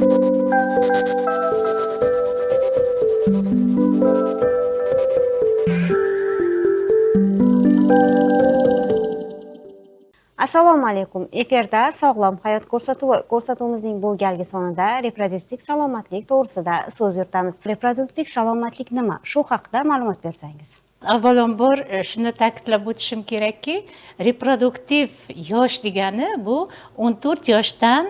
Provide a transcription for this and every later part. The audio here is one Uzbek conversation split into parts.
Assalomu alaykum. Efirda Sog'lom hayot ko'rsatuvimizning bu galgi sonida reproduktiv salomatlik to'g'risida so'z yuritamiz. Reproduktiv salomatlik nima? Shu haqida ma'lumot bersangiz. Avvalambor shuni ta'kidlab o'tishim kerakki, reproduktiv yosh degani bu 14 yoshdan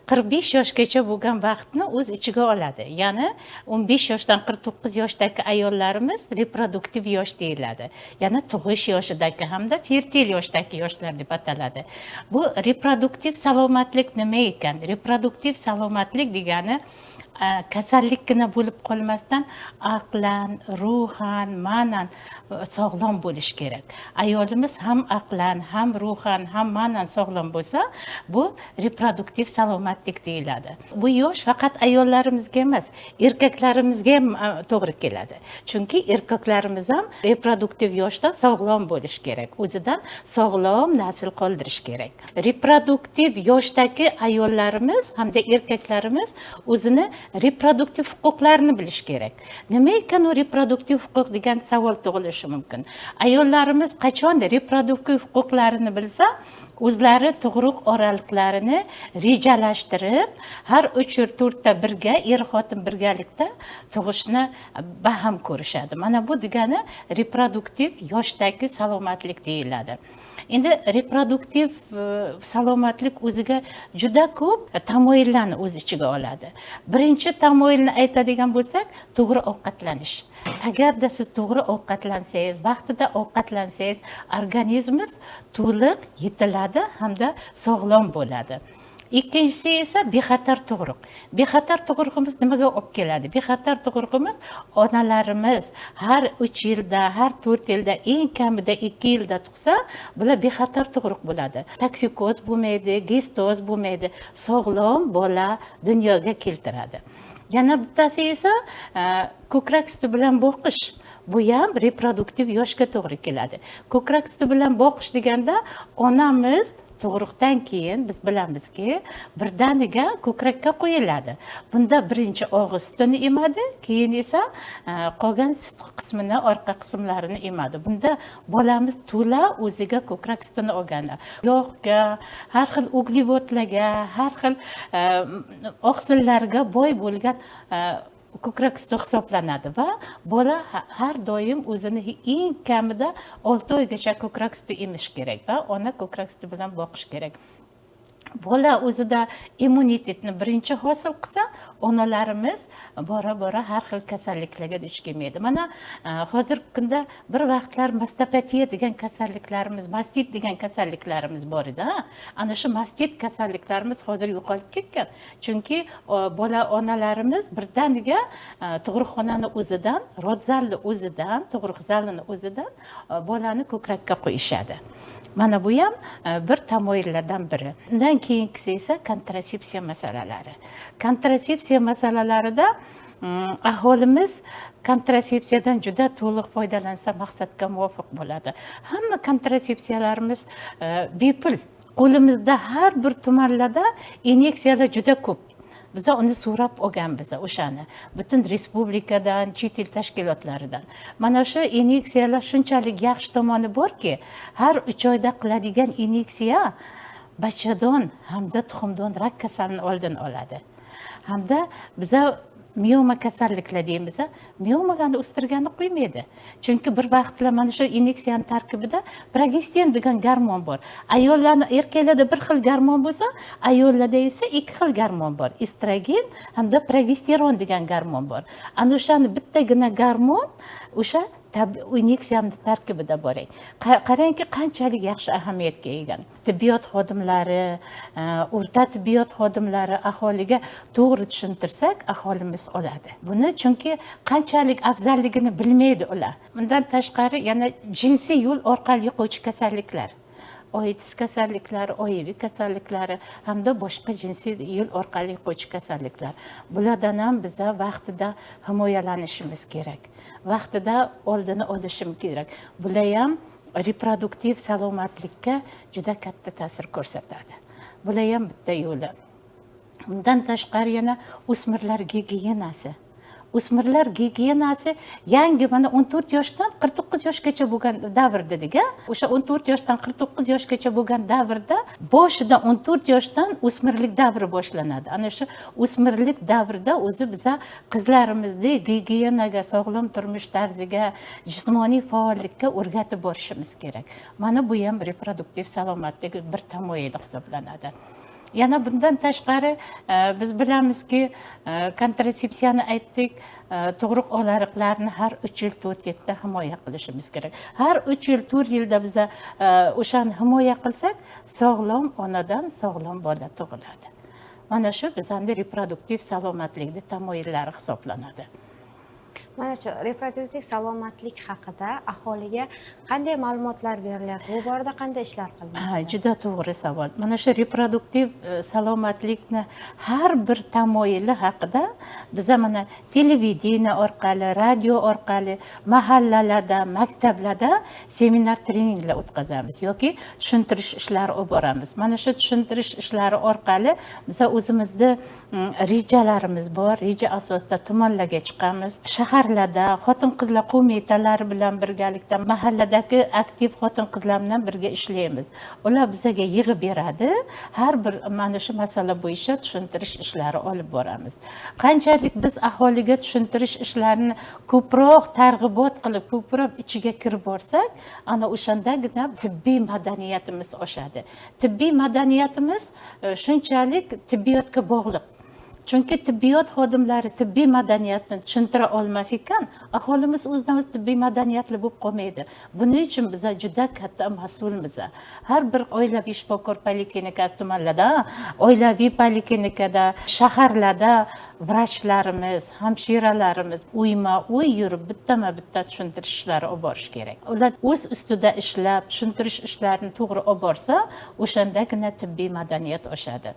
45 yoshgacha bo'lgan vaqtni o'z ichiga oladi. Ya'ni 15 yoshdan 49 yoshdagi ayollarimiz reproduktiv yosh deyiladi. Ya'ni tug'ish yoshidagi hamda fertil yoshdagi yoshlar deb ataladi. Bu reproduktiv salomatlik nima ekan? Reproduktiv salomatlik degani kasallikkina bo'lib qolmasdan aqlan, ruhan, ma'nan sog'lom bo'lish kerak. Ayolimiz ham aqlan, ham ruhan, ham ma'nan sog'lom bo'lsa, bu reproduktiv salomatlik deyiladi. Bu yosh faqat ayollarimizga emas, erkaklarimizga ham to'g'ri keladi. Chunki erkaklarimiz ham reproduktiv yoshda sog'lom bo'lish kerak. O'zidan sog'lom nasl qoldirish kerak. Reproduktiv yoshdagi ayollarimiz hamda erkaklarimiz o'zini reproduktiv huquqlarini bilish kerak. Nima ekan u reproduktiv huquq degan savol tug'ilishi mumkin. Ayollarimiz qachon reproduktiv huquqlarini bilsa, o'zlari tug'ruq oraliqlarini rejalashtirib, har 3-4 ta birga er-xotin birgalikda tug'ishni baham ko'rishadi. Mana bu degani reproduktiv yoshdagi salomatlik deyiladi. Endi reproduktiv salomatlik o'ziga juda ko'p tamoyillarni o'z ichiga oladi. Birinchi tamoyilni aytadigan bo'lsak, to'g'ri ovqatlanish. Agarda siz to'g'ri ovqatlansangiz, vaqtida ovqatlansangiz, organizmingiz to'liq yetiladi hamda sog'lom bo'ladi. Ikkinchisi esa bexatar tug'ruq. Bexatar tug'ruqimiz nimaga olib keladi? Bexatar tug'ruqimiz onalarimiz har 3 yilda, har 4 yilda, eng kamida 2 yilda tug'sa, bular bexatar tug'ruq bo'ladi. Toksikoz bo'lmaydi, gestoz bo'lmaydi, sog'lom bola dunyoga keltiradi. Yana bittasi esa ko'krak suti bilan boqish. Bu ham reproduktiv yoshga to'g'ri keladi. Ko'krak suti bilan boqish deganda onamiz tug'ruqdan keyin biz bilamizki, birdaniga ko'krakka qo'yiladi. Bunda birinchi og'iz sutini emadi, keyin esa qolgan sut qismini, orqa qismlarini emadi. Bunda bolamiz to'la o'ziga ko'krak sutini olganda, yog'ga, har xil uglevodlarga, har xil oqsillarga boy bo'lgan ko'krak suti hisoblanadi va bola har doim o'zini eng kamida 6 oygacha ko'krak suti emish kerak va ona ko'krak suti bilan boqish kerak. Bola o'zida immunitetni birinchi hosil qilsa, onalarimiz bora-bora har xil kasalliklarga duch kelmaydi. Mana hozirgi kunda bir vaqtlar mastopatiya degan kasalliklarimiz, mastit degan kasalliklarimiz bor edi. Ana shu mastit kasalliklarimiz hozir yo'qolib ketgan. Chunki bola onalarimiz birdaniga tug'ruqxonani o'zidan, rodzalni o'zidan, tug'ruq zalini o'zidan bolani ko'krakka qo'yishadi. Mana bu ham bir tamoyillardan biri. Undan keyingisi esa kontrasepsiya masalalari. Kontrasepsiya masalalarida aholimiz kontrasepsiyadan juda to'liq foydalansa maqsadga muvofiq bo'ladi. Hamma kontrasepsiyalarimiz bepul. Qo'limizda har bir tumanlarda inyeksiyalar juda ko'p. Biz uni so'rab olganmiz o'shani. Butun respublikadan, chet el tashkilotlaridan. Mana shu inyeksiyalar shunchalik yaxshi tomoni borki, har 3 oyda qiladigan inyeksiya bachadon hamda tuxumdon rak kasalini oldini oladi. Hamda biza mioma kasalliklar deymiz. Miomalarni o'stirgani qo'ymaydi. Chunki bir vaqtlar mana shu inyeksiyaning tarkibida progesteron degan gormon bor. Ayollarning erkaklarda bir xil gormon bo'lsa, ayollarda esa 2 xil gormon bor. Estrogen hamda progesteron degan gormon bor. Ana o'shani bittagina gormon o'sha inyeksiyaning tarkibida bor. Qarangki, qanchalik yaxshi ahamiyatga ega. Tibbiyot xodimlari, o'rta tibbiyot xodimlari aholiga to'g'ri tushuntirsak, aholimiz oladi. Buni chunki qanchalik afzalligini bilmaydi ular. Bundan tashqari yana jinsiy yo'l orqali yuquvchi kasalliklar, oitis kasalliklari, oiviy kasalliklari hamda boshqa jinsiy yo'l orqali yuquvchi kasalliklar. Bulardan ham biz vaqtida himoyalanishimiz kerak. Vaqtida oldini olishimiz kerak. Bular ham reproduktiv salomatlikka juda katta ta'sir ko'rsatadi. Bular ham bitta yo'li. Undan tashqari yana o'smirlar gigiyenasi. O'smirlar gigiyenasi yangi mana 14 yoshdan 49 yoshgacha bo'lgan davr dedik-a. O'sha 14 yoshdan 49 yoshgacha bo'lgan davrda boshida 14 yoshdan o'smirlik davri boshlanadi. Ana shu o'smirlik davrida o'zi biza qizlarimizni gigiyenaga, sog'lom turmush tarziga, jismoniy faollikka o'rgatib borishimiz kerak. Mana bu ham reproduktiv salomatlik bir tamoyili hisoblanadi. Yana bundan tashqari biz bilamizki, kontrasepsiyani aytdik, tug'ruq olariqlarni har 3 yil 4 yilda himoya qilishimiz kerak. Har 3 yil 4 yilda biz o'shani himoya qilsak, sog'lom onadan sog'lom bola tug'iladi. Mana shu bizning reproduktiv salomatlikning tamoyillari hisoblanadi. Mana shu reproduktiv salomatlik haqida aholiga qanday ma'lumotlar berilyapti? Bu borada qanday ishlar qilinadi? Juda to'g'ri savol. Mana shu reproduktiv salomatlikni har bir tamoyili haqida biz mana televideniya orqali, radio orqali, mahallalarda, maktablarda seminar treninglar o'tkazamiz yoki tushuntirish ishlari olib boramiz. Mana shu tushuntirish ishlari orqali biz o'zimizda rejalarimiz bor, reja asosida tumanlarga chiqamiz. Shaharlarda xotin-qizlar qo'mitalari bilan birgalikda mahalladagi aktiv xotin-qizlar bilan birga ishlaymiz. Ular bizga yig'ib beradi. Har bir mana shu masala bo'yicha tushuntirish ishlari olib boramiz. Qanchalik biz aholiga tushuntirish ishlarini ko'proq targ'ibot qilib, ko'proq ichiga kirib borsak, ana o'shandagina tibbiy madaniyatimiz oshadi. Tibbiy madaniyatimiz shunchalik tibbiyotga bog'liq. Chunki tibbiyot xodimlari tibbiy madaniyatni tushuntira olmas ekan, aholimiz o'zimiz tibbiy madaniyatli bo'lib qolmaydi. Buning uchun biz juda katta mas'ulmiz. Har bir oilaviy shifokor poliklinikasi tumanlarda, oilaviy poliklinikada, shaharlarda vrachlarimiz, hamshiralarimiz uyma-uy yurib bittama-bitta tushuntirish ishlari olib borish kerak. Ular o'z ustida ishlab, tushuntirish ishlarini to'g'ri olib borsa, o'shandagina tibbiy madaniyat oshadi.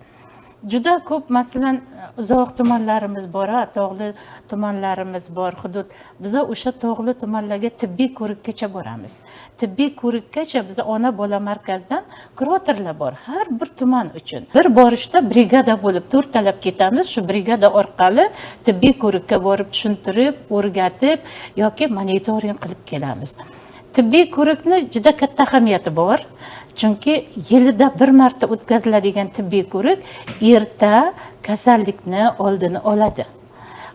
Juda ko'p, masalan, uzoq tumanlarimiz bor, tog'li tumanlarimiz bor, hudud. Biz o'sha tog'li tumanlarga tibbiy ko'rikkacha boramiz. Tibbiy ko'rikkacha biz ona bola markazidan kuratorlar bor, har bir tuman uchun. Bir borishda brigada bo'lib to'rtalab ketamiz. Shu brigada orqali tibbiy ko'rikka borib tushuntirib, o'rgatib yoki monitoring qilib kelamiz. Tibbiy ko'rikni juda katta ahamiyati bor. Chunki yilida bir marta o'tkaziladigan tibbiy ko'rik erta kasallikni oldini oladi.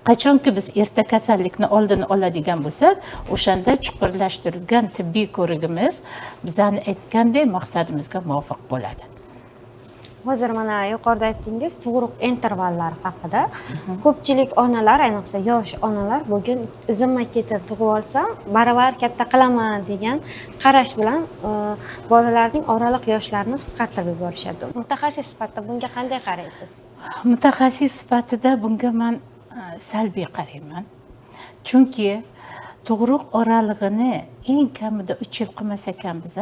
Qachonki biz erta kasallikni oldini oladigan bo'lsak, o'shanda chuqurlashtirilgan tibbiy ko'rigimiz bizani aytgandek maqsadimizga muvofiq bo'ladi. Hozir mana yuqorida aytdingiz tug'ruq intervallari haqida. Ko'pchilik onalar, ayniqsa yosh onalar bugun izimma ketib tug'ib olsam, baravar katta qilaman degan qarash bilan bolalarning oraliq yoshlarini qisqartirib yuborishadi. Mutaxassis sifatida bunga qanday qaraysiz? Mutaxassis sifatida bunga men salbiy qarayman. Chunki tug'ruq oralig'ini eng kamida 3 yil qilmas ekan biz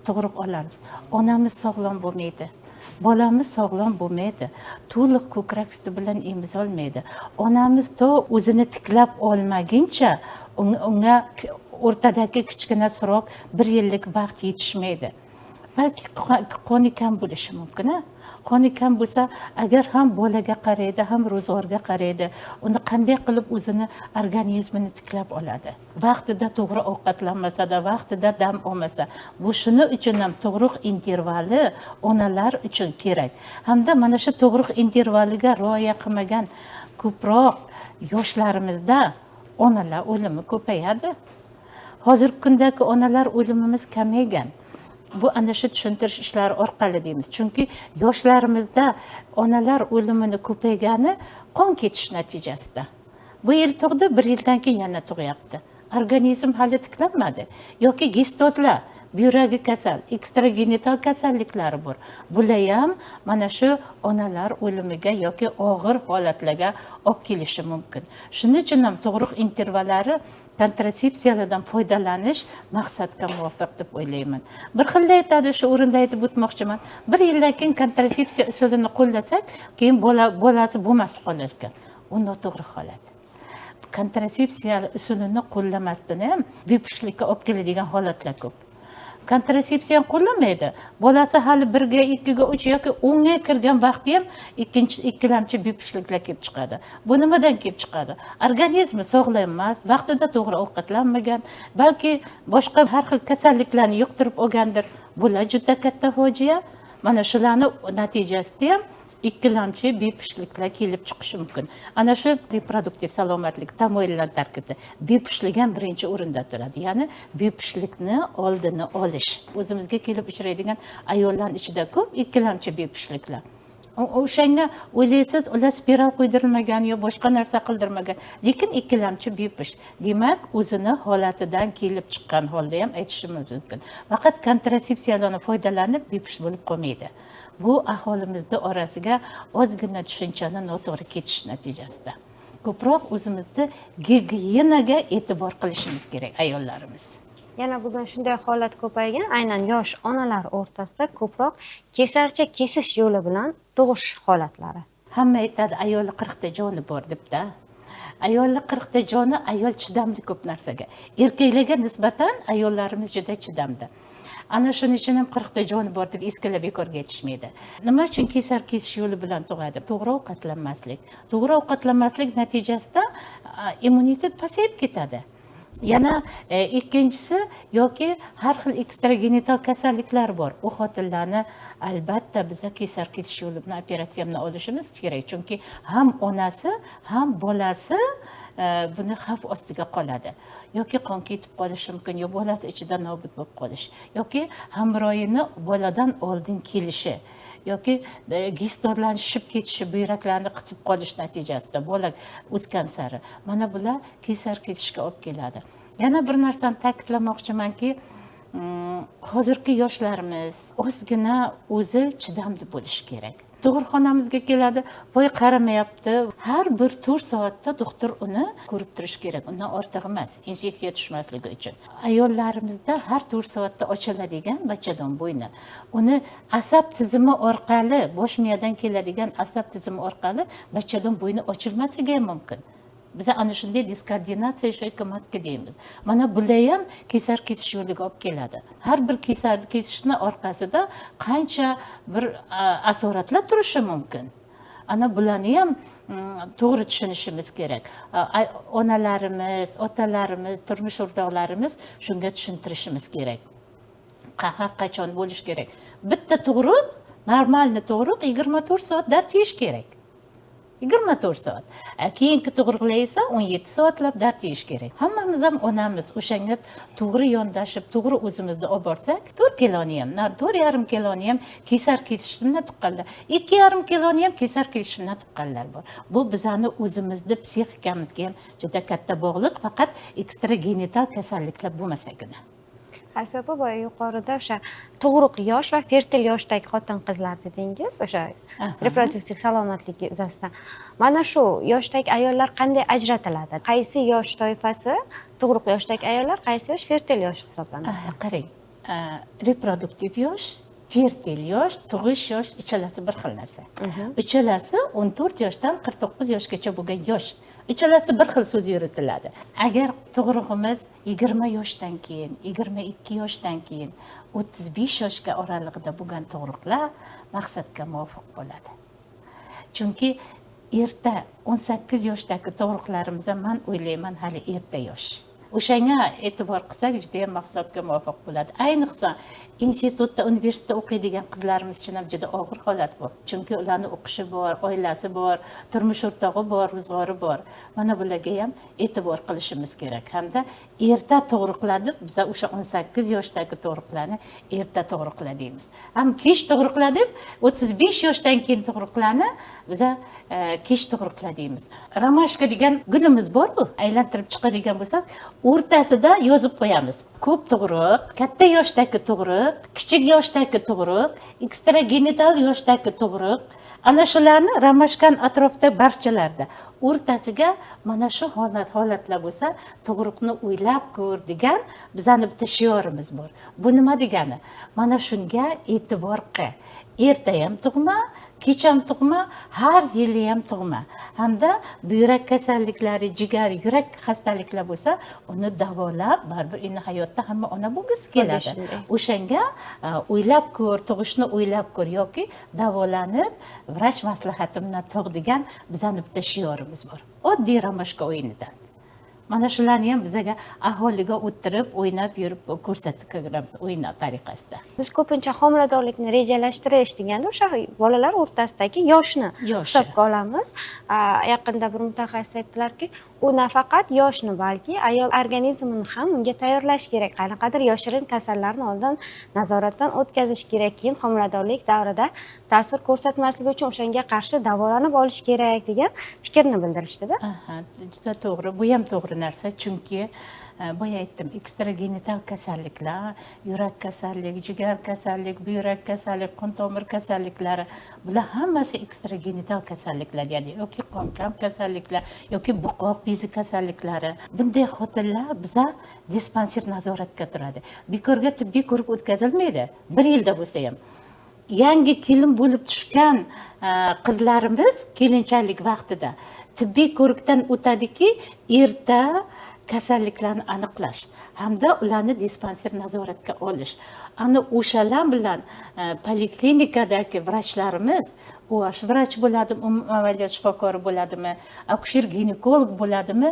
tug'ruq olamiz. Onamiz sog'lom bo'lmaydi. Bolamiz sog'lom bo'lmaydi. To'liq ko'krak suti bilan emizolmaydi. Onamiz to o'zini tiklab olmaguncha unga o'rtadagi kichkina suroq 1 yillik vaqt yetishmaydi. Balki qoni kam bo'lishi mumkin. Qoni kam bo'lsa, agar ham bolaga qaraydi, ham ro'zg'orga qaraydi, uni qanday qilib o'zini organizmini tiklab oladi? Vaqtida to'g'ri ovqatlanmasa-da, vaqtida dam olmasa, bu shuning uchun ham tug'ruq intervali onalar uchun kerak. Hamda mana shu tug'ruq intervaliga rioya qilmagan ko'proq yoshlarimizda onalar o'limi ko'payadi. Hozirgi kundagi onalar o'limimiz kamaygan. Bu ana shu tushuntirish ishlari orqali deymiz. Chunki yoshlarimizda onalar o'limini ko'paygani qon ketish natijasida. Bu yil tug'di, 1 yildan keyin yana tug'yapti. Organizm hali tiklanmadi yoki gistozlar, buyragi kasal, ekstragenital kasalliklari bor. Bular ham mana shu onalar o'limiga yoki og'ir holatlarga olib kelishi mumkin. Shuning uchun ham tug'ruq intervallari kontrasepsiyalardan foydalanish maqsadga muvofiq deb o'ylayman. Bir xilda aytadi, shu o'rinda aytib o'tmoqchiman. 1 yildan keyin kontrasepsiya usulini qo'llasak, keyin bolasi bo'lmas qolar ekan. Bu noto'g'ri holat. Kontrasepsiya usulini qo'llamasdan ham bepushtlikka olib keladigan holatlar ko'p. kontrasepsiyani qo'llamaydi. Bolasi hali 1ga, 2ga, 3 yoki 10ga kirgan vaqtda ham ikkilamchi bepushtliklar kelib chiqadi. Bu nimadan kelib chiqadi? Organizmi sog'lom emas, vaqtida to'g'ri ovqatlanmagan, balki boshqa har xil kasalliklarni yuqtirib olgandir. Bular juda katta fojia. Mana shularni natijasida ham ikkilamchi bepushtliklar kelib chiqishi mumkin. Ana shu reproduktiv salomatlik tamoyillar tarkibida bepushtlik ham birinchi o'rinda turadi. Ya'ni bepushtlikni oldini olish. O'zimizga kelib uchraydigan ayollar ichida ko'p ikkilamchi bepushtliklar. O'shanga o'ylaysiz, ular spiral quydirilmagan yo boshqa narsa qildirmagan, lekin ikkilamchi bepusht. Demak, o'zini holatidan kelib chiqqan holda ham aytishimiz mumkin. Faqat kontrasepsiyalardan foydalanib bepusht bo'lib qolmaydi. Bu aholimizda orasiga ozgina tushunchani noto'g'ri ketish natijasida. Ko'proq o'zimizni gigiyenaga e'tibor qilishimiz kerak ayollarimiz. Yana bugun shunday holat ko'paygan, aynan yosh onalar o'rtasida ko'proq kesarcha kesish yo'li bilan tug'ish holatlari. Hamma aytadi, ayolning 40 ta joni bor debda. Ayolning 40 ta joni, ayol chidamli ko'p narsaga. Erkaklarga nisbatan ayollarimiz juda chidamli. Ana shuning uchun ham 40 ta joni bor deb eskilar bekorga aytishmaydi. Nima uchun kesar kesish yo'li bilan tug'adi? To'g'ri ovqatlanmaslik. To'g'ri ovqatlanmaslik natijasida immunitet pasayib ketadi. Yana ikkinchisi yoki har xil ekstragenital kasalliklar bor. U xotinlarni albatta biz kesar kesish yo'li bilan operatsiyani olishimiz kerak, chunki ham onasi, ham bolasi buni xavf ostiga qoladi. Yoki qon ketib qolishi mumkin, yo bolasi ichida nobud bo'lib qolish, yoki hamroyini boladan oldin kelishi, yoki gistollanishib ketishi, buyraklarni qisib qolish natijasida bola o'sgan sari. Mana bular kesar kesishga olib keladi. Yana bir narsani ta'kidlamoqchimanki, hozirgi yoshlarimiz ozgina o'zi chidamli bo'lishi kerak. Tug'ruqxonamizga keladi, voy qaramayapti. Har bir 4 soatda doktor uni ko'rib turish kerak. Undan ortiq emas, infeksiya tushmasligi uchun. Ayollarimizda har 4 soatda ochiladigan bachadon bo'yni. Uni asab tizimi orqali, bosh miyadan keladigan asab tizimi orqali bachadon bo'yni ochilmasligi ham mumkin. Biz ana shunday diskoordinatsiya shoykomatka deymiz. Mana bular ham kesar kesish yo'liga olib keladi. Har bir kesar kesishning orqasida qancha bir asoratlar turishi mumkin. Ana bularni ham to'g'ri tushunishimiz kerak. Onalarimiz, otalarimiz, turmush o'rtoqlarimiz shunga tushuntirishimiz kerak. Qachon bo'lish kerak? Bitta tug'ruq, normalni tug'ruq 24 soat dard yeyish kerak. 24 soat. Keyingi tug'ruqlar esa 17 soatlab dard yeyish kerak. Hammamiz ham onamiz. O'shanga to'g'ri yondashib, to'g'ri o'zimizni olib borsak, 4 kiloni ham, 4,5 kiloni ham kesar kesishimdan tuqqanlar, 2,5 kiloni ham kesar kesishimdan tuqqanlar bor. Bu bizani o'zimizni psixikamizga ham juda katta bog'liq, faqat ekstragenital kasalliklar bo'lmasagina. Alfa opa, boya yuqorida o'sha tug'ruq yosh va fertil yoshdagi xotin-qizlar dedingiz, o'sha reproduktiv salomatligi yuzasidan. Mana shu yoshdagi ayollar qanday ajratiladi? Qaysi yosh toifasi tug'ruq yoshdagi ayollar, qaysi yosh fertil yosh hisoblanadi? Qarang, reproduktiv yosh, fertil yosh, tug'ish yosh uchalasi bir xil narsa. Uchalasi 14 yoshdan 49 yoshgacha bo'lgan yosh. Uchalasi bir xil so'z yuritiladi. Agar tug'rug'imiz 20 yoshdan keyin, 22 yoshdan keyin 35 yoshga oralig'ida bo'lgan tug'ruqlar maqsadga muvofiq bo'ladi. Chunki erta 18 yoshdagi tug'ruqlarimiz men o'ylayman hali erta yosh. O'shanga e'tibor qilsak juda ham maqsadga muvofiq bo'ladi. Ayniqsa institutda, universitetda o'qiydigan qizlarimiz uchun ham juda og'ir holat bu. Chunki ularning o'qishi bor, oilasi bor, turmush o'rtog'i bor, ro'zg'ori bor. Mana bularga ham e'tibor qilishimiz kerak. Hamda erta tug'ruqlar, biz o'sha 18 yoshdagi tug'ruqlarni erta tug'ruqlar deymiz. Ham kech tug'ruqlar deb 35 yoshdan keyin tug'ruqlarni biz kech tug'ruqlar deymiz. Ramashka degan gulimiz bor-ku, aylantirib chiqadigan bo'lsak, o'rtasida yozib qo'yamiz. Ko'p tug'ruq, katta yoshdagi tug'ruq, kichik yoshdagi tug'ruq, ekstragenital yoshdagi tug'ruq. Ana shularni ramashkan atrofida barchalarda o'rtasiga mana shu holatlar bo'lsa, tug'ruqni o'ylab ko'r degan bizning bitta shiorimiz bor. Bu nima degani? Mana shunga e'tibor qil. Erta ham tug'ma, kech ham tug'ma, har yili ham tug'ma. Hamda buyrak kasalliklari, jigar, yurak xastaliklar bo'lsa, uni davolab, baribir endi hayotda hamma ona bo'lgisi keladi. O'shanga o'ylab ko'r, tug'ishni o'ylab ko'r yoki davolanib, vrach maslahati bilan tug' degan bizning bitta shiorimiz bor. Oddiy ramashka o'yinidan. Mana shularni ham bizga aholiga o'tirib, o'ynab yurib ko'rsatib ko'ramiz o'yin tariqasida. Biz ko'pincha homiladorlikni rejalashtirish deganda o'sha bolalar o'rtasidagi yoshni hisobga olamiz. Yaqinda bir mutaxassis aytdilarki, u nafaqat yoshni, balki ayol organizmini ham unga tayyorlash kerak. Qanaqadir yashirin kasallarni oldin nazoratdan o'tkazish kerak, keyin homiladorlik davrida ta'sir ko'rsatmasligi uchun o'shanga qarshi davolanib olish kerak degan fikrni bildirishdi-da. Juda to'g'ri, bu ham to'g'ri narsa, chunki boya aytdim, ekstragenital kasalliklar, yurak kasallik, jigar kasallik, buyrak kasallik, qon tomir kasalliklari, bular hammasi ekstragenital kasalliklar, ya'ni yoki qon kasalliklar, yoki buqoq bezi kasalliklari. Bunday xotinlar biza dispanser nazoratga turadi. Bekorga tibbiy ko'rib o'tkazilmaydi. 1 yilda bo'lsa ham. Yangi kelin bo'lib tushgan qizlarimiz kelinchalik vaqtida tibbiy ko'rikdan o'tadiki, erta kasalliklarni aniqlash hamda ularni dispanser nazoratga olish. Ana o'shalar bilan poliklinikadagi vrachlarimiz, vrach bo'ladimi, umumiy amaliyot shifokori bo'ladimi, akusher ginekolog bo'ladimi,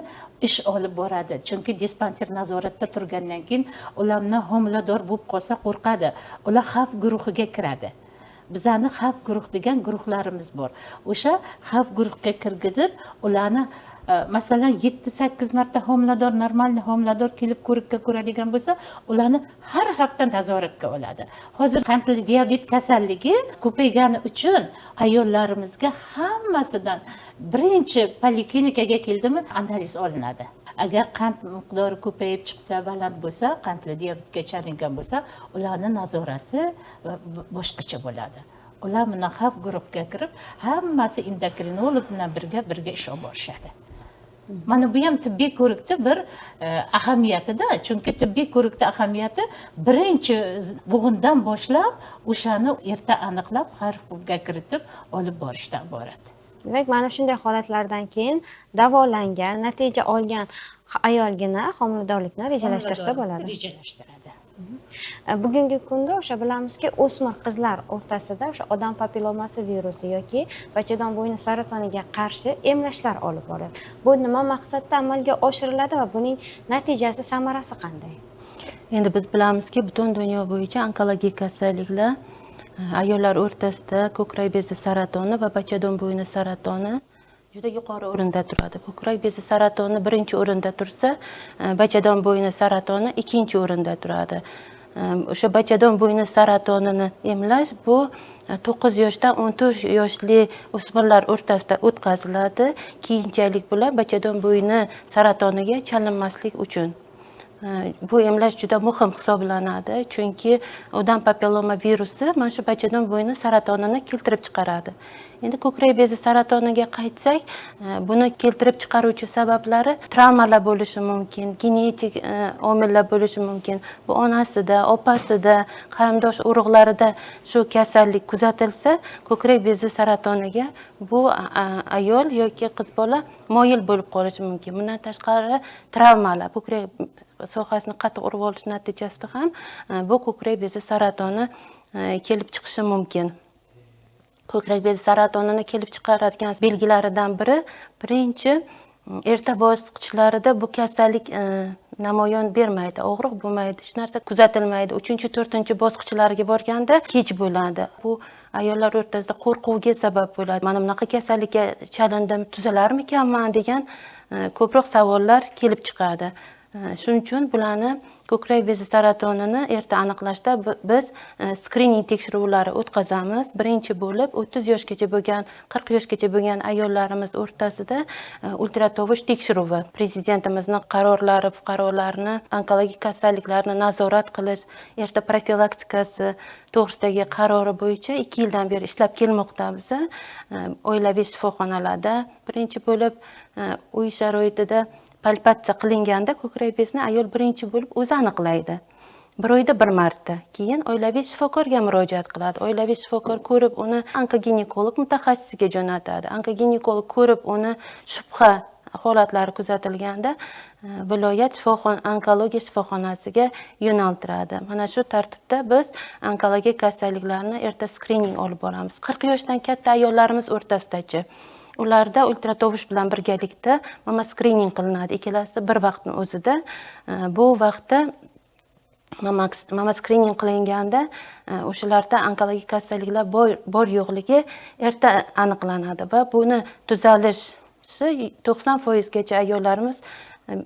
ish olib boradi. Chunki dispanser nazoratda turgandan keyin ularni homilador bo'lib qolsa qo'rqadi. Ular xavf guruhiga kiradi. Bizani xavf guruh degan guruhlarimiz bor. O'sha xavf guruhga kirgizib, ularni masalan 7-8 marta homilador, normal homilador kelib ko'rikka ko'radigan bo'lsa, ularni har hafta nazoratga oladi. Hozir qandli diabet kasalligi ko'paygani uchun ayollarimizga hammasidan birinchi poliklinikaga keldimi, analiz olinadi. Agar qand miqdori ko'payib chiqsa, baland bo'lsa, qandli diabetga chalingan bo'lsa, ularning nazorati boshqacha bo'ladi. Ular mana xavf guruhiga kirib, hammasi endokrinolog bilan birga ish olib borishadi. Mana bu ham tibbiy ko'rikda bir ahamiyatida, chunki tibbiy ko'rikda ahamiyati birinchi bo'g'indan boshlab o'shani erta aniqlab, xavfga kiritib olib borishdan iborat. Demak, mana shunday holatlardan keyin davolangan, natija olgan ayolgina homiladorlikni rejalashtirsa bo'ladi. Rejalashtiradi. Bugungi kunda o'sha bilamizki, o'smir qizlar o'rtasida o'sha odam papillomasi virusi yoki bachadon bo'yni saratoniga qarshi emlashlar olib boriladi. Bu nima maqsadda amalga oshiriladi va buning natijasi, samarasi qanday? Endi biz bilamizki, butun dunyo bo'yicha onkologik kasalliklar ayollar o'rtasida ko'krak bezi saratoni va bachadon bo'yni saratoni juda yuqori o'rinda turadi. Ko'krak bezi saratoni birinchi o'rinda tursa, bachadon bo'yni saratoni ikkinchi o'rinda turadi. O'sha bachadon bo'yni saratonini emlash bu 9 yoshdan 14 yoshli o'smirlar o'rtasida o'tkaziladi. Keyinchalik bular bachadon bo'yni saratoniga chalinmaslik uchun. Bu emlash juda muhim hisoblanadi, chunki odam papilloma virusi mana shu bachadon bo'yni saratonini keltirib chiqaradi. Endi ko'krak bezi saratoniga qaytsak, buni keltirib chiqaruvchi sabablari travmalar bo'lishi mumkin, genetik omillar bo'lishi mumkin. Bu onasida, opasida, qarindosh urug'larida shu kasallik kuzatilsa, ko'krak bezi saratoniga bu ayol yoki qiz bola moyil bo'lib qolishi mumkin. Bundan tashqari travmalar, ko'krak sohasini qattiq urib olish natijasida ham bu ko'krak bezi saratoni kelib chiqishi mumkin. Ko'krak bezi saratonini kelib chiqaradigan belgilaridan biri, birinchi erta bosqichlarida bu kasallik namoyon bermaydi, og'riq bo'lmaydi, hech narsa kuzatilmaydi. 3-4 bosqichlariga borganda kech bo'ladi. Bu ayollar o'rtasida qo'rquvga sabab bo'ladi. Mana bunaqa kasallikka chalindim, tuzalarmikanman degan ko'proq savollar kelib chiqadi. Shuning uchun bularni ko'krak bezi saratonini erta aniqlashda biz skrining tekshiruvlari o'tkazamiz. Birinchi bo'lib 30 yoshgacha bo'lgan, 40 yoshgacha bo'lgan ayollarimiz o'rtasida ultratovush tekshiruvi, prezidentimizning qarorlari fuqarolarni onkologik kasalliklarni nazorat qilish, erta profilaktikasi to'g'risidagi qarori bo'yicha 2 yildan beri ishlab kelmoqda biz. Oilaviy shifoxonalarda birinchi bo'lib uy sharoitida palpatsiya qilinganda ko'krak bezini ayol birinchi bo'lib o'zi aniqlaydi. bir oyda bir marta. Keyin oilaviy shifokorga murojaat qiladi. Oilaviy shifokor ko'rib, uni onkoginekolog mutaxassisiga jo'natadi. Onkoginekolog ko'rib, uni shubha holatlari kuzatilganda viloyat onkologiya shifoxonasiga yo'naltiradi. Mana shu tartibda biz onkologik kasalliklarni erta skrining olib boramiz. 40 yoshdan katta ayollarimiz o'rtasidachi. Ularda ultratovush bilan birgalikda mama skrining qilinadi. Ikkalasi bir vaqtning o'zida. Bu vaqtda mama skrining qilinganda o'shalarda onkologik kasalliklar bor yo'qligi erta aniqlanadi va buni tuzalishi 90% ayollarimiz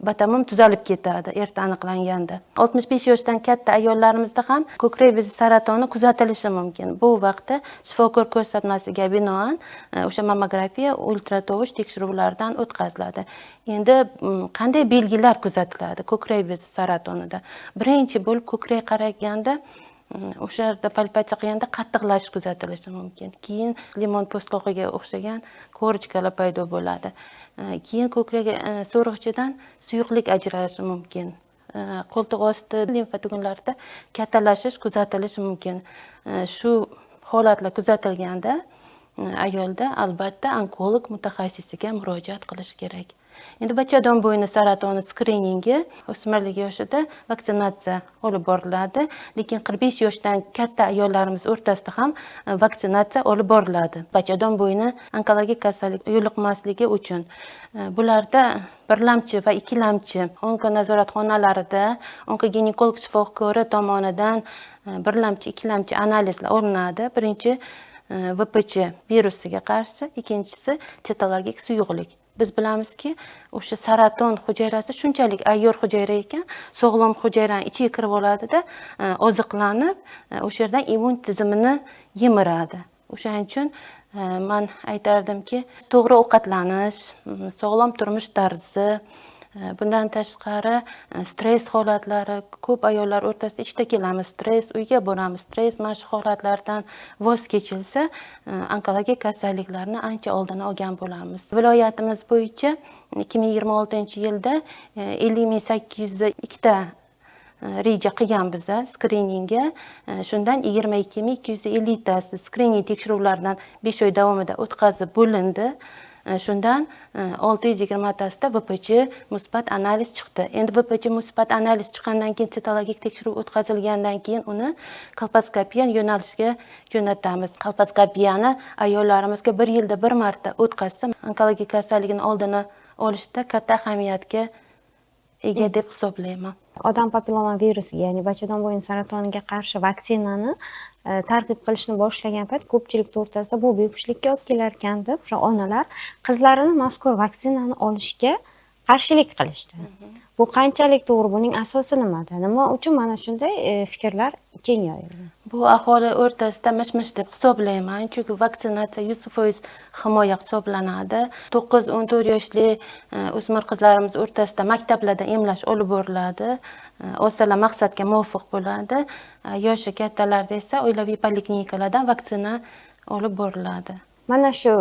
batamom tuzalib ketadi erta aniqlanganda. 65 yoshdan katta ayollarimizda ham ko'krak bezi saratoni kuzatilishi mumkin. Bu vaqtda shifokor ko'rsatmasiga binoan o'sha mammografiya ultratovush tekshiruvlaridan o'tkaziladi. Endi qanday belgilar kuzatiladi ko'krak bezi saratonida? Birinchi bo'lib ko'krak qaraganda o'sha yerda palpatsiya qilganda qattiqlash kuzatilishi mumkin. Keyin limon po'stloqiga o'xshagan korchkalar paydo bo'ladi. Keyin ko'krak so'riqchidan suyuqlik ajralishi mumkin. Qo'ltiq osti limfa tugunlarida kattalashish kuzatilishi mumkin. Shu holatlar kuzatilganda ayolda albatta onkolog mutaxassisiga murojaat qilish kerak. Endi bachadon bo'yni saratoni skriningi o'smirlik yoshida vaksinatsiya olib boriladi, lekin 45 yoshdan katta ayollarimiz o'rtasida ham vaksinatsiya olib boriladi. Bachadon bo'yni onkologik kasallik yo'liqmasligi uchun bularda birlamchi va ikkilamchi onkonazoratxonalarida onkoginekolog shifokori tomonidan birlamchi ikkilamchi analizlar olinadi. Birinchi VPC virusiga qarshi, ikkinchisi sitologik suyuqlik. Biz bilamizki, o'sha saraton hujayrasi shunchalik ayyor hujayra ekan, sog'lom hujayraning ichiga kirib oladida, oziqlanib, o'sha yerdan immun tizimini yemiradi. O'shaning uchun men aytardimki, to'g'ri ovqatlanish, sog'lom turmush tarzi, bundan tashqari stress holatlari, ko'p ayollar o'rtasida ishda kelamiz, stress, uyga boramiz, stress mana shu holatlardan voz kechilsa, onkologik kasalliklarni ancha oldini olgan bo'lamiz. Viloyatimiz bo'yicha 2026-yilda 50.802 ta reja qilganmiz skriningga. Shundan 22.250 tasi skrining tekshiruvlaridan 5 oy davomida o'tkazib bo'lindi. Shundan 620 tasida VPC musbat analiz chiqdi. Endi VPC musbat analiz chiqqandan keyin sitologik tekshiruv o'tkazilgandan keyin uni kolposkopiya yo'nalishiga jo'natamiz. Kolposkopiyani ayollarimizga 1 yilda 1 marta o'tkazsa, onkologik kasallikning oldini olishda katta ahamiyatga ega deb hisoblayman. Odam papilloma virusiga, ya'ni bachadon bo'yni saratoniga qarshi vaksinani targ'ib qilishni boshlagan payt ko'pchilik o'rtasida bu bepushtlikka olib kelar ekan deb, o'sha onalar qizlarini mazkur vaksinani olishga qarshilik qilishdi. Bu qanchalik to'g'ri, buning asosi nimada? Nima uchun mana shunday fikrlar keng yoyilgan? Bu aholi o'rtasida mish-mish deb hisoblayman, chunki vaksinatsiya 100% himoya hisoblanadi. 9-14 yoshli o'smir qizlarimiz o'rtasida maktablarda emlash olib boriladi. Olsalar maqsadga muvofiq bo'ladi. Yoshi kattalarda esa oilaviy poliklinikalardan vaksina olib boriladi. Mana shu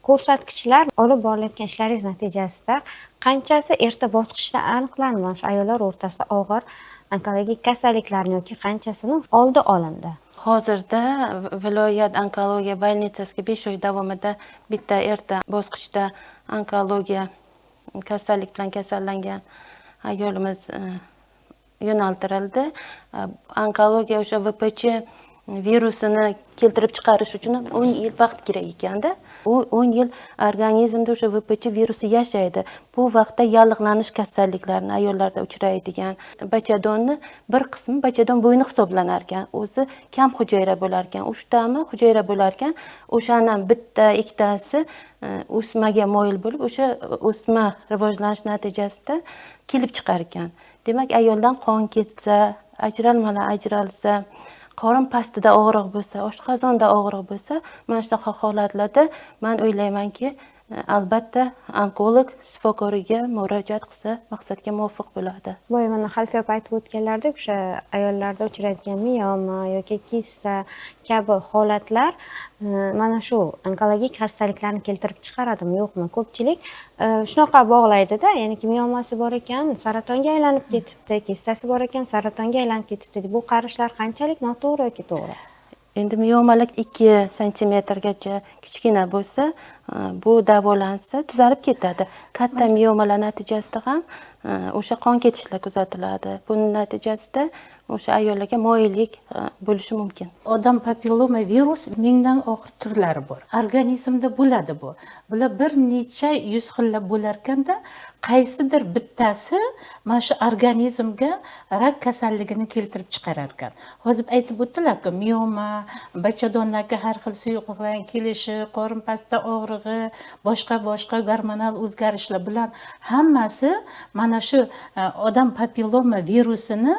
ko'rsatkichlar olib borilayotgan ishlaringiz natijasida qanchasi erta bosqichda aniqlandi mana shu ayollar o'rtasida og'ir onkologik kasalliklarni yoki qanchasini oldi olindi? Hozirda viloyat onkologiya bolnitsasiga 5 oy davomida bitta erta bosqichda onkologiya kasallik bilan kasallangan ayolimiz yo'naltirildi. Onkologiya o'sha VPC virusini keltirib chiqarish uchun 10 yil vaqt kerak ekanda. 10 yil organizmda o'sha VPC virusi yashaydi. Bu vaqtda yallig'lanish kasalliklarini ayollarda uchraydigan bachadonni bir qismi bachadon bo'yni hisoblanar ekan. O'zi kam hujayra bo'lar ekan, 3 tami hujayra bo'lar ekan. O'shaning bitta, ikkitasi o'smaga moyil bo'lib, o'sha o'sma rivojlanish natijasida kelib chiqar ekan. Demak, ayoldan qon ketsa, ajralmalar ajralsa, qorin pastida og'riq bo'lsa, oshqozonda og'riq bo'lsa, mana shunaqa holatlarda men o'ylaymanki, Albatta, onkolog shifokoriga murojaat qilsa maqsadga muvofiq bo'ladi. Boya mana Xalfiya opa aytib o'tganlaridek, o'sha ayollarda uchraydigan miyoma yoki kista kabi holatlar mana shu onkologik xastaliklarni keltirib chiqaradimi, yo'qmi? Ko'pchilik shunaqa bog'laydida, ya'ni miyomasi bor ekan, saratonga aylanib ketibdi, kistasi bor ekan, saratonga aylanib ketibdi. Bu qarashlar qanchalik noto'g'ri yoki to'g'ri? Endi miyomalar 2 santimetrgacha kichkina bo'lsa, bu davolansa tuzalib ketadi. Katta miyomalar natijasida ham o'sha qon ketishlar kuzatiladi. Buning natijasida o'sha ayollarga moyillik bo'lishi mumkin. Odam papilloma virus mingdan og'ir turlari bor. Organizmda bo'ladi bu. Bular bir necha yuz xillab bo'larkanda, qaysidir bittasi mana shu organizmga rak kasalligini keltirib chiqarar ekan. Hozir aytib o'tdilar-ku, miyoma, bachadonlarga har xil suyuqliklar kelishi, qorin pastda og'rig'i, boshqa gormonal o'zgarishlar bilan hammasi mana shu odam papilloma virusini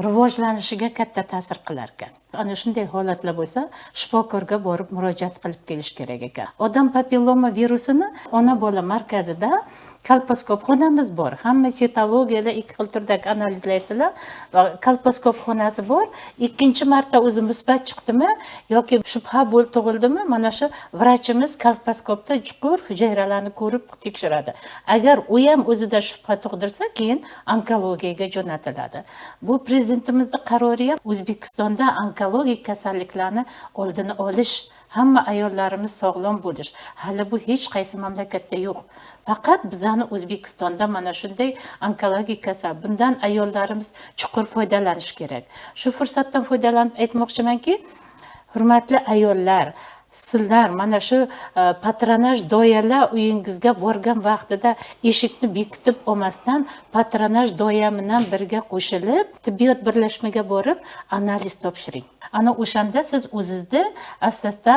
rivojlanishiga katta ta'sir qilar ekan. Ana shunday holatlar bo'lsa, shifokorga borib murojaat qilib kelish kerak ekan. Odam papilloma virusini ona bola markazida kolposkop xonamiz bor. Hamma sitologiyalar 2 xil turdagi analizlar aytdilar va kolposkop xonasi bor. Ikkinchi marta o'zi musbat chiqdimi yoki shubha tug'ildimi, mana shu vrachimiz kolposkopda chuqur hujayralarni ko'rib tekshiradi. Agar u ham o'zida shubha tug'dirsa, keyin onkologiyaga jo'natiladi. Bu prezidentimizning qarori ham O'zbekistonda onkologik kasalliklarni oldini olish, hamma ayollarimiz sog'lom bo'lish. Hali bu hech qaysi mamlakatda yo'q. Faqat bizani O'zbekistonda mana shunday onkologik kasal. Bundan ayollarimiz chuqur foydalanish kerak. Shu fursatdan foydalanib aytmoqchimanki, hurmatli ayollar, sizlar mana shu patronaj doyalar uyingizga borgan vaqtida eshikni bekitib olmasdan patronaj doya bilan birga qo'shilib tibbiyot birlashmaga borib analiz topshiring. Ana o'shanda siz o'zingizda asta-asta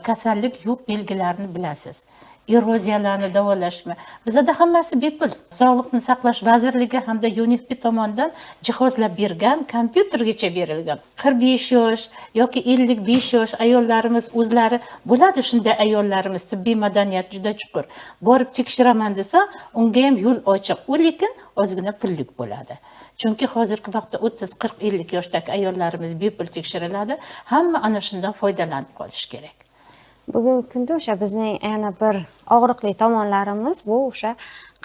kasallik yo'q belgilarini bilasiz. Eroziyalarni davolashmi. Bizda hammasi bepul. Sog'liqni saqlash vazirligi hamda UNIFP tomonidan jihozlab bergan, kompyutergacha berilgan. 45 yosh yoki 55 yosh ayollarimiz o'zlari bo'ladi, shunday ayollarimiz tibbiy madaniyati juda chuqur. Borib tekshiraman desa, unga ham yo'l ochiq. U lekin ozgina pullik bo'ladi. Chunki hozirgi vaqtda 30, 40, 50 yoshdagi ayollarimiz bepul tekshiriladi. Hamma ana shundan foydalanib qolish kerak. Bugungi kunda o'sha bizning yana bir og'riqli tomonlarimiz bu o'sha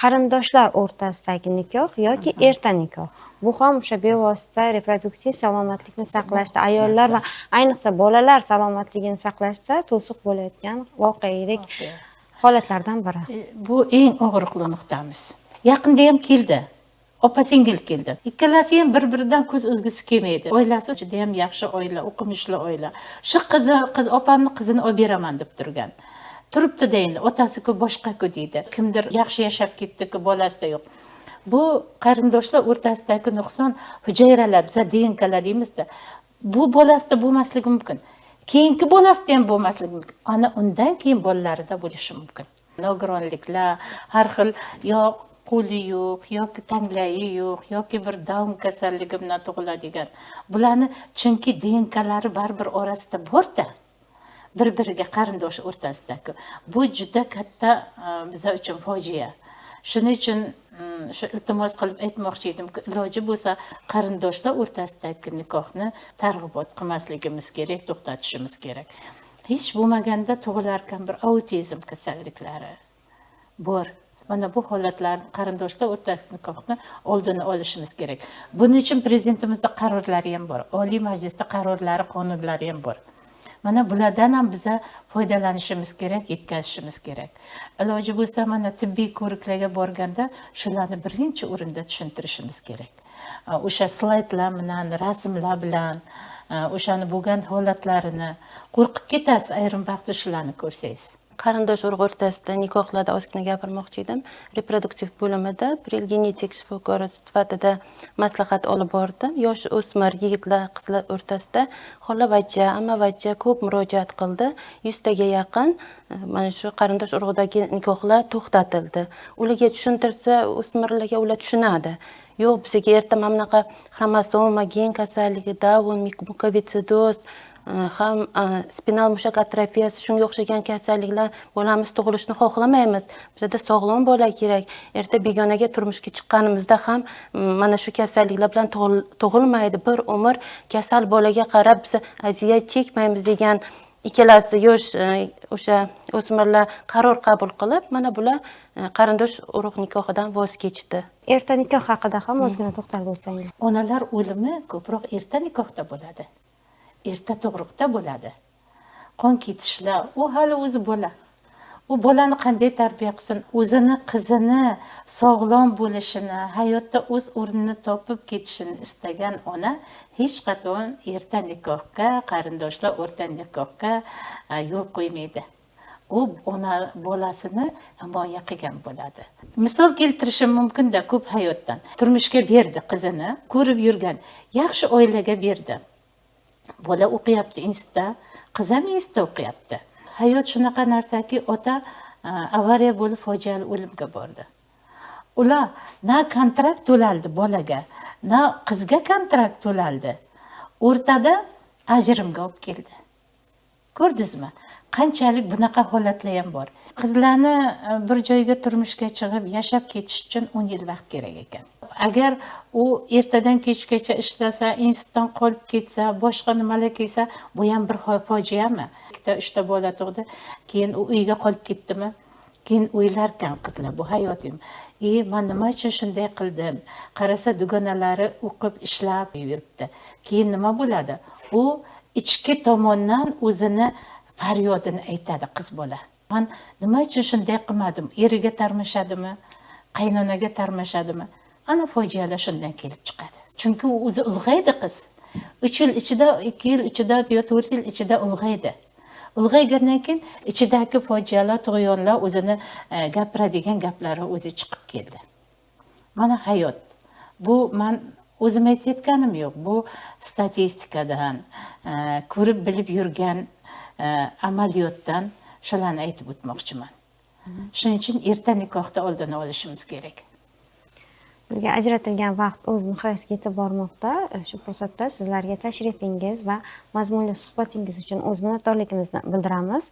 qarindoshlar o'rtasidagi nikoh yoki erta nikoh. Bu ham o'sha bevosita reproduktiv salomatlikni saqlashda, ayollar va ayniqsa bolalar salomatligini saqlashda to'siq bo'layotgan voqelik holatlardan biri. Bu eng og'riqli nuqtamiz. Yaqinda ham keldi. Opa-singil keldi. Ikkalasi ham bir-biridan ko'z uzgisi kelmaydi. Oilasi juda ham yaxshi oila, o'qimishli oila. Shu qiz opamni qizini olib beraman deb turgan. Turibdi deydi, otasi-ku boshqa-ku deydi. Kimdir yaxshi yashab ketdi-ku, bolasida yo'q. Bu qarindoshlar o'rtasidagi nuqson hujayralar, biz DNKlar deymizda. Bu bolasida bo'lmasligi mumkin. Keyingi bolasida ham bo'lmasligi mumkin. Ana undan keyin bolalarida bo'lishi mumkin. Nogironliklar, har xil yo'q qo'li yo'q, yoki tanglayi yo'q, yoki bir Down kasalligi bilan tug'iladigan. Bularni chunki DNKlari baribir orasida bor-da. Bir-biriga qarindosh o'rtasidagi. Bu juda katta bizlar uchun fojia. Shuning uchun shu iltimos qilib aytmoqchi edimki, iloji bo'lsa qarindoshlar o'rtasidagi nikohni targ'ibot qilmasligimiz kerak, to'xtatishimiz kerak. Hech bo'lmaganda tug'ilarkan bir autizm kasalliklari bor. Mana bu holatlarni qarindoshlar o'rtasidagi nikohni oldini olishimiz kerak. Buning uchun prezidentimizning qarorlari ham bor. Oliy Majlisda qarorlari, qonunlari ham bor. Mana bulardan ham biza foydalanishimiz kerak, yetkazishimiz kerak. Iloji bo'lsa mana tibbiy ko'riklarga borganda shularni birinchi o'rinda tushuntirishimiz kerak. O'sha slaydlar bilan, rasmlar bilan, o'shani bo'lgan holatlarini qo'rqib ketasiz ayrim vaqtda shularni ko'rsangiz. Qarindosh urug' o'rtasida nikohlarda ozgina gapirmoqchi edim. Reproduktiv bo'limida genetik shifokori sifatida maslahat olib bordim. Yosh o'smir yigitlar, qizlar o'rtasida xolavachcha, ammavachcha ko'p murojaat qildi. 100 taga yaqin mana shu qarindosh urug'dagi nikohlar to'xtatildi. Ularga tushuntirsa, o'smirlarga ular tushunadi. Yo'q, bizga erta mana bunaqa xromosoma, gen kasalligi, Down, mukovitsidoz, ham spinal mushak atrofiyasi, shunga o'xshagan kasalliklar, bolamiz tug'ilishni xohlamaymiz. Bizda sog'lom bola kerak. Erta begonaga turmushga chiqqanimizda ham mana shu kasalliklar bilan tug'ilmaydi. Bir umr kasal bolaga qarab biz aziyat chekmaymiz degan ikkalasi yosh o'sha o'smirlar qaror qabul qilib, mana bular qarindosh urug' nikohidan voz kechdi. Erta nikoh haqida ham ozgina to'xtalib o'tsangiz. Onalar o'limi ko'proq erta nikohda bo'ladi. Erta tug'ruqda bo'ladi. Qon ketishlar, u hali o'zi bola. U bolani qanday tarbiya qilsin, o'zini qizini sog'lom bo'lishini, hayotda o'z o'rnini topib ketishini istagan ona hech qachon erta nikohga, qarindoshlar o'rta nikohga yo'l qo'ymaydi. U ona bolasini himoya qilgan bo'ladi. Misol keltirishim mumkin-da ko'p hayotdan. Turmushga berdi qizini, ko'rib yurgan, yaxshi oilaga berdi. Bola o'qiyapti institutda, qiz ham institutda o'qiyapti. Hayot shunaqa narsaki, ota avariya bo'lib fojiali o'limga bordi. Ular na kontrakt to'laldi bolaga, na qizga kontrakt to'laldi. O'rtada ajrimga olib keldi. Ko'rdingizmi? Qanchalik bunaqa holatlar ham bor. Qizlarni bir joyga turmushga chiqib yashab ketish uchun 10 yil vaqt kerak ekan. Agar u ertadan kechgacha ishlasa, institutdan qolib ketsa, boshqa nimalar kelsa, bu ham bir fojiami? Ikkita, uchta bola tug'di, keyin u uyga qolib ketdimi? Keyin o'ylarkan qizlar, bu hayotim. Men nima uchun shunday qildim? Qarasa dugonalari o'qib, ishlab yuribdi. Keyin nima bo'ladi? U ichki tomondan o'zini faryodini aytadi qiz bola. Men nima uchun shunday qilmadim? Eriga tarmashadimi? Qaynonaga tarmashadimi? Ana fojialar shundan kelib chiqadi. Chunki u o'zi ulg'aydi qiz. 3 yil ichida, 2 yil ichida yo 4 yil ichida ulg'aydi. Ulg'aygandan keyin ichidagi fojialar, tug'yonlar o'zini gapiradigan gaplari o'zi chiqib keldi. Mana hayot. Bu men o'zim aytayotganim yo'q. Bu statistikadan, ko'rib bilib yurgan amaliyotdan shularni aytib o'tmoqchiman. Shuning uchun erta nikohda oldini olishimiz kerak. Bizga ajratilgan vaqt o'z nihoyasiga yetib bormoqda. Shu fursatda sizlarga tashrifingiz va mazmunli suhbatingiz uchun o'z minnatdorligimizni bildiramiz.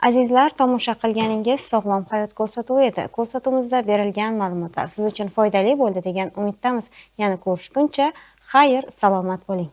Azizlar, tomosha qilganingiz Sog'lom hayot ko'rsatuvi edi. Ko'rsatuvimizda berilgan ma'lumotlar siz uchun foydali bo'ldi degan umiddamiz. Yana ko'rishguncha, xayr, salomat bo'ling.